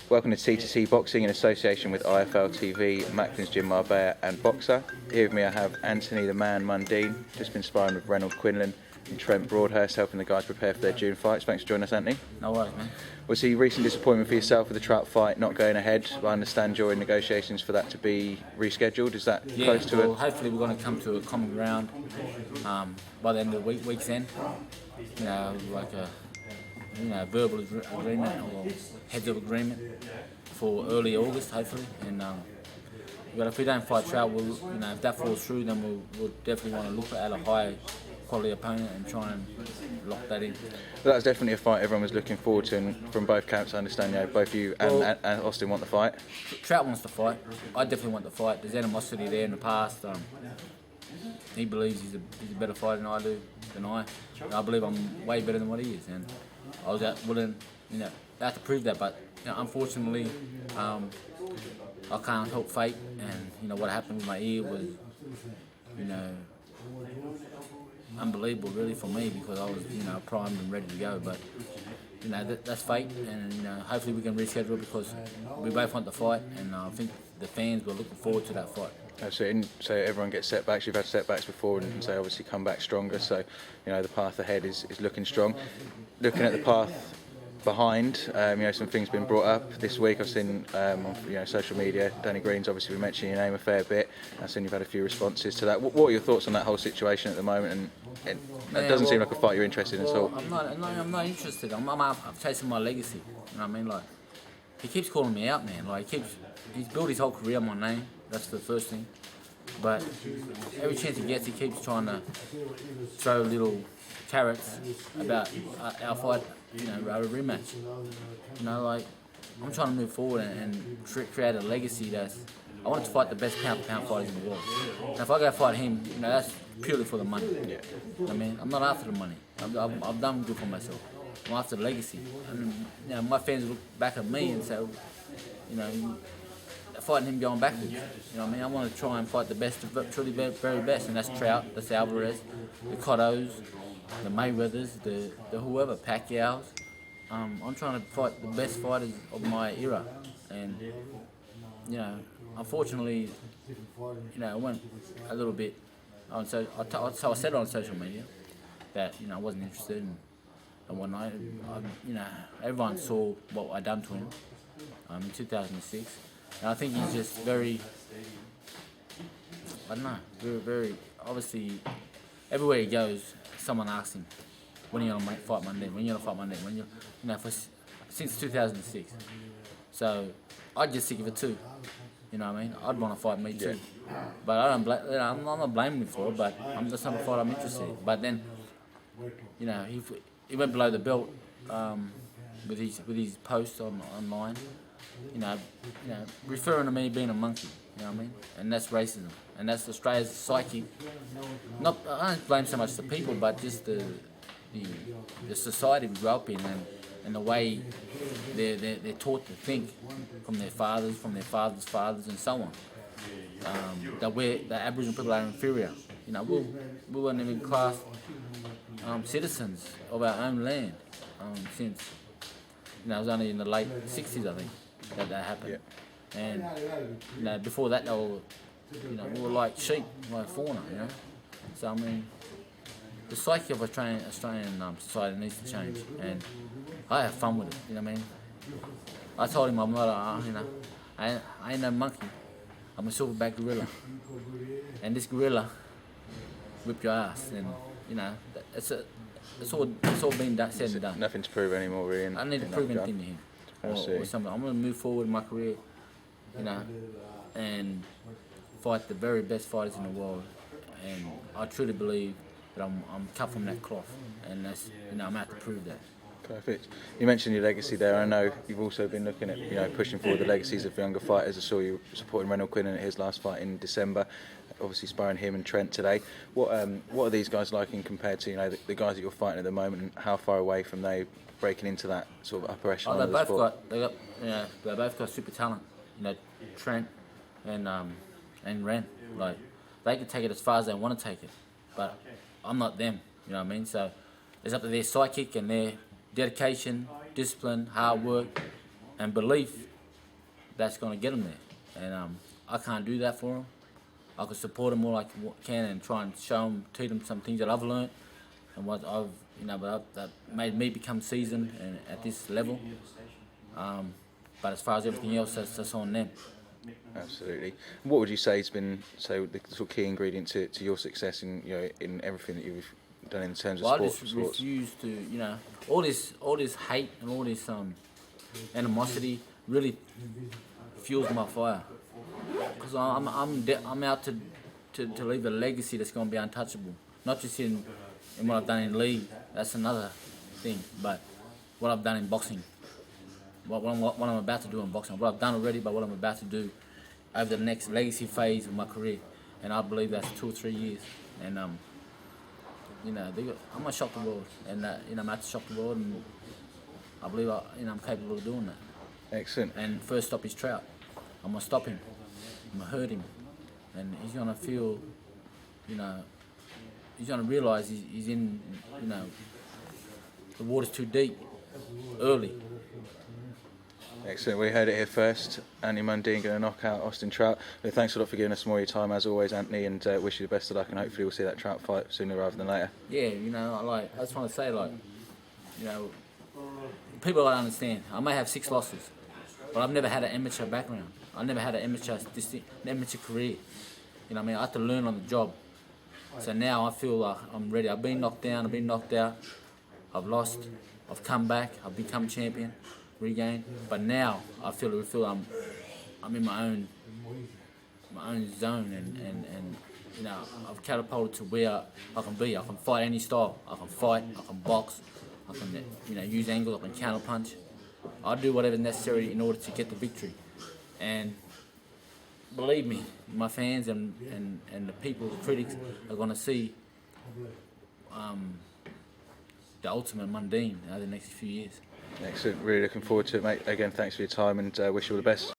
Welcome to T2C Boxing in association with IFL TV, Macklin's Gym Marbella and Boxer. Here with me I have Anthony the Man Mundine, just been sparring with Reynold Quinlan and Trent Broadhurst, helping the guys prepare for their June fights. Thanks for joining us, Anthony. No worries, man. Was the recent disappointment for yourself with the Trout fight not going ahead? I understand you're in negotiations for that to be rescheduled. Is that close to it? Hopefully we're going to come to a common ground by the end of the week's end. You know, like a verbal agreement or heads of agreement for early August, hopefully. And but if we don't fight Trout, if that falls through, then we'll definitely want to look at a high quality opponent and try and lock that in. Well, that was definitely a fight everyone was looking forward to, and from both camps I understand both you and Austin want the fight. Trout wants the fight. I definitely want the fight. There's animosity there in the past. He believes he's a better fighter than I do. I believe I'm way better than what he is, and I was willing, I have to prove that. But unfortunately, I can't help fate, and what happened with my ear was, unbelievable really for me, because I was primed and ready to go. But that's fate, and hopefully we can reschedule, because we both want the fight, and I think the fans were looking forward to that fight. So everyone gets setbacks. You've had setbacks before, and so obviously come back stronger. So the path ahead is looking strong. Looking at the path behind, some things been brought up this week. I've seen on social media, Danny Green's obviously been mentioning your name a fair bit. I've seen you've had a few responses to that. What are your thoughts on that whole situation at the moment? And it doesn't seem like a fight you're interested in at all. I'm not interested. I'm chasing my legacy. You know what I mean? Like, he keeps calling me out, man. Like, he's built his whole career on my name. That's the first thing. But every chance he gets, he keeps trying to throw little carrots about our fight, our rematch. I'm trying to move forward and create a legacy I want to fight the best pound-for-pound fighters in the world. And if I go fight him, that's purely for the money. Yeah. I mean, I'm not after the money. I've done good for myself. I'm after the legacy. And my fans look back at me and say, fighting him going backwards. I want to try and fight the best, truly very best, and that's Trout, that's Alvarez, the Cottos, the Mayweathers, the whoever, Pacquiao's. I'm trying to fight the best fighters of my era, and unfortunately, I went a little bit. So I said it on social media that I wasn't interested, and when everyone saw what I done to him in 2006. And I think he's just very, very, obviously, everywhere he goes, someone asks him, when are you going to fight Monday? When are you going to fight Monday? Since 2006. So I'd get sick of it too. You know what I mean? I'd want to fight me too. Yeah. But I'm not blaming him for it, but that's not a fight I'm interested in. But then, he went below the belt with his posts online. Referring to me being a monkey, you know what I mean? And that's racism. And that's Australia's psyche. I don't blame so much the people, but just the society we grew up in, and the way they're taught to think from their fathers, fathers, and so on. That Aboriginal people are inferior. We weren't even classed citizens of our own land since, it was only in the late 60s, I think, that happened. Yeah. And before that, they were, we were like sheep, like fauna, So I mean, the psyche of Australian society needs to change, and I have fun with it. You know what I mean? I told him I'm not I ain't no monkey. I'm a silverback gorilla, and this gorilla whip your ass, and it's all been said and done. Nothing to prove anymore, really. I need to prove anything to him. Or something. I'm going to move forward in my career, and fight the very best fighters in the world. And I truly believe that I'm cut from that cloth, and that's I'm going to have to prove that. Perfect. You mentioned your legacy there. I know you've also been looking at pushing forward the legacies of younger fighters. I saw you supporting Reynold Quinlan at his last fight in December. Obviously sparring him and Trent today. What are these guys like in compared to the guys that you're fighting at the moment, and how far away from they breaking into that sort of upper echelon of the sport? They both got super talent. Trent and Ren. Like, they can take it as far as they want to take it, but I'm not them. You know what I mean? So it's up to their psychic and their dedication, discipline, hard work, and belief that's going to get them there. And I can't do that for them. I could support them more like I can and try and show them, teach them some things that I've learned and what I've, that made me become seasoned and at this level. But as far as everything else, that's on them. Absolutely. What would you say has been the sort of key ingredient to your success in in everything that you've done in terms of Well, sports? I just refuse to, all this hate and all this animosity really fuels my fire. Because I'm out to leave a legacy that's going to be untouchable. Not just in what I've done in league, that's another thing, but what I've done in boxing. What I'm about to do in boxing. What I've done already, but what I'm about to do over the next legacy phase of my career. And I believe that's 2 or 3 years. And, I'm going to shock the world. And, I'm out to shock the world, and I believe I'm capable of doing that. Excellent. And first stop is Trout. I'm going to stop him. I'm going to hurt him. And he's going to feel, he's going to realise he's in, the water's too deep early. Excellent. We heard it here first. Anthony Mundine going to knock out Austin Trout. Thanks a lot for giving us more of your time as always, Anthony, and wish you the best of luck, and hopefully we'll see that Trout fight sooner rather than later. Yeah, I just want to say, people don't understand. I may have 6 losses, but I've never had an amateur background. I never had an amateur career. I had to learn on the job. So now I feel like I'm ready. I've been knocked down, I've been knocked out, I've lost, I've come back, I've become champion, regained. But now I feel I'm in my own zone, and I've catapulted to where I can be. I can fight any style. I can fight, I can box, I can use angles, I can counter punch. I'll do whatever's necessary in order to get the victory. And believe me, my fans and the people, the critics, are going to see the ultimate Mundine over the next few years. Excellent. Really looking forward to it, mate. Again, thanks for your time, and wish you all the best.